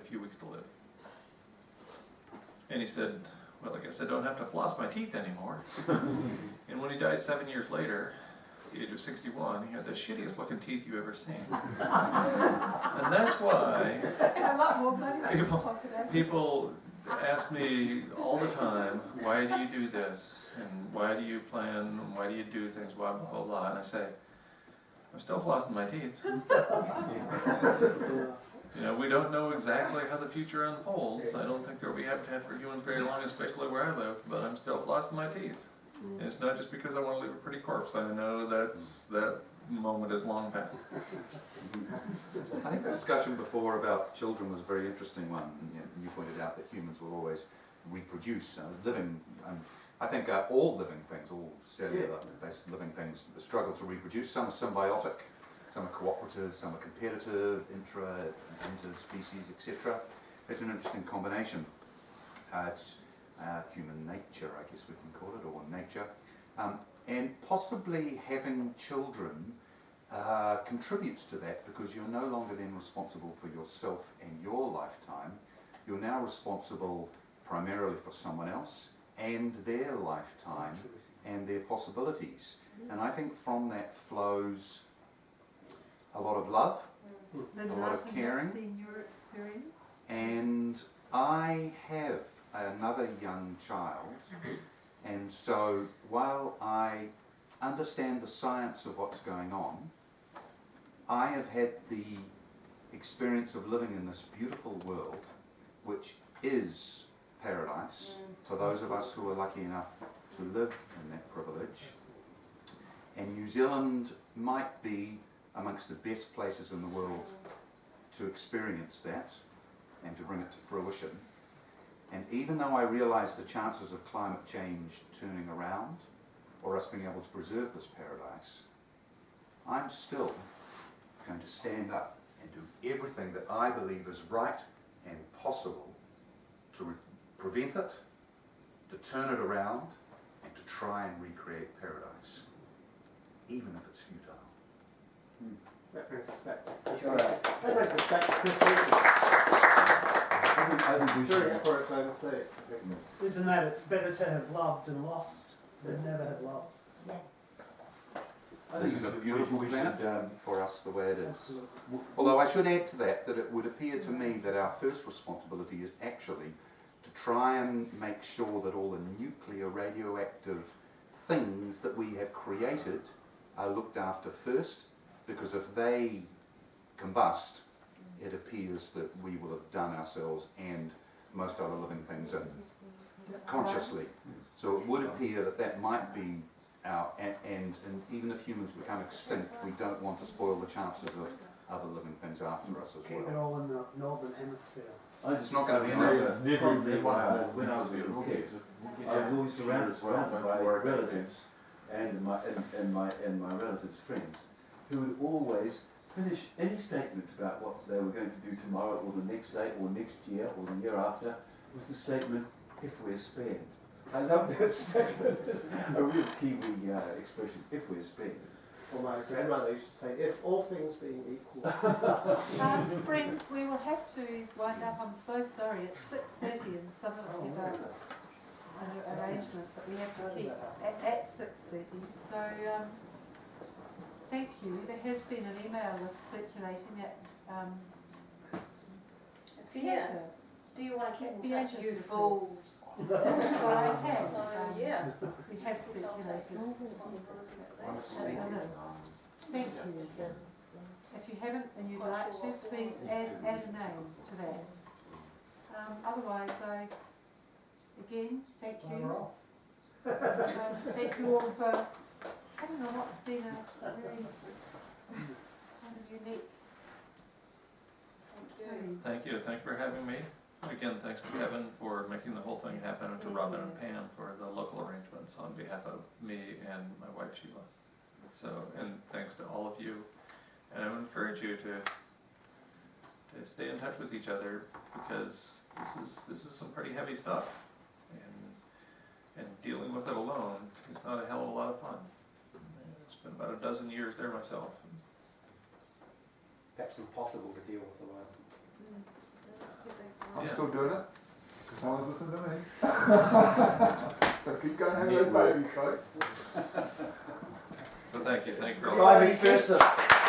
few weeks to live. And he said, well, I guess I don't have to floss my teeth anymore. And when he died 7 years later, at the age of 61, he had the shittiest looking teeth you've ever seen. And that's why A lot more money. people ask me all the time, why do you do this? And why do you plan? And why do you do things? Blah, blah, blah, blah. And I say, I'm still flossing my teeth. You know, we don't know exactly how the future unfolds. I don't think there will be habitat for humans very long, especially where I live, but I'm still flossing my teeth. And it's not just because I want to leave a pretty corpse. I know that moment is long past. I think the discussion before about children was a very interesting one. You pointed out that humans will always reproduce. I think all living things, all cellular-based living things, struggle to reproduce. Some are symbiotic, some are cooperative, some are competitive, interspecies, etc. It's an interesting combination. It's human nature, I guess we can call it, or nature. And possibly having children contributes to that, because you're no longer then responsible for yourself and your lifetime. You're now responsible primarily for someone else and their lifetime and their possibilities. And I think from that flows a lot of love, a lot of caring. That's been your experience? And I have another young child, and so while I understand the science of what's going on, I have had the experience of living in this beautiful world, which is paradise for those of us who are lucky enough to live in that privilege. And New Zealand might be amongst the best places in the world to experience that and to bring it to fruition. And even though I realise the chances of climate change turning around or us being able to preserve this paradise, I'm still going to stand up and do everything that I believe is right and possible to prevent it, to turn it around, and to try and recreate paradise, even if it's futile. That brings us back. Sure. That brings us back to Chris Wilkins. I think we Doing should. it for its own sake. I think. Isn't that it's better to have loved and lost than never have loved? Yes. I This think is a we beautiful should, planet for us the way it is. Absolutely. Although I should add to that that it would appear to me that our first responsibility is actually to try and make sure that all the nuclear radioactive things that we have created are looked after first, because if they combust, it appears that we will have done ourselves and most other living things in consciously. So it would appear that that might be our, and even if humans become extinct, we don't want to spoil the chances of other living things after us as Keep it well. all in the northern hemisphere. It's not going to be I enough. never really when I was a little kid, I was always surrounded by relatives and my relatives' friends who would always finish any statement about what they were going to do tomorrow or the next day or next year or the year after with the statement, "if we're spared." I love that statement. A real Kiwi expression, "if we're spared." Well, my grandmother used to say, "if all things being equal." Friends, we will have to wind up. I'm so sorry. It's 6:30 and some of us have an arrangement that we have to keep at 6:30. So thank you. There has been an email list circulating at It's here. Do you want to keep in Bianca's touch, you address. fools? So I have. Yeah. We have circulated. Thank you. If you haven't and you'd like to, please add a name to that. Otherwise, again, thank you. Thank you all for, I don't know what's been a very kind of unique. Thank you. Thank you for having me. Again, thanks to Kevin for making the whole thing happen, and to Robin and Pam for the local arrangements on behalf of me and my wife Sheila. So, and thanks to all of you. And I would encourage you to stay in touch with each other, because this is some pretty heavy stuff, and dealing with it alone is not a hell of a lot of fun. It's been about a dozen years there myself. Perhaps impossible to deal with alone. That's too big. I'm Yeah. still doing it, because no one's listening to me. So keep going having those babies, folks. So thank you for all. Bye, McPherson.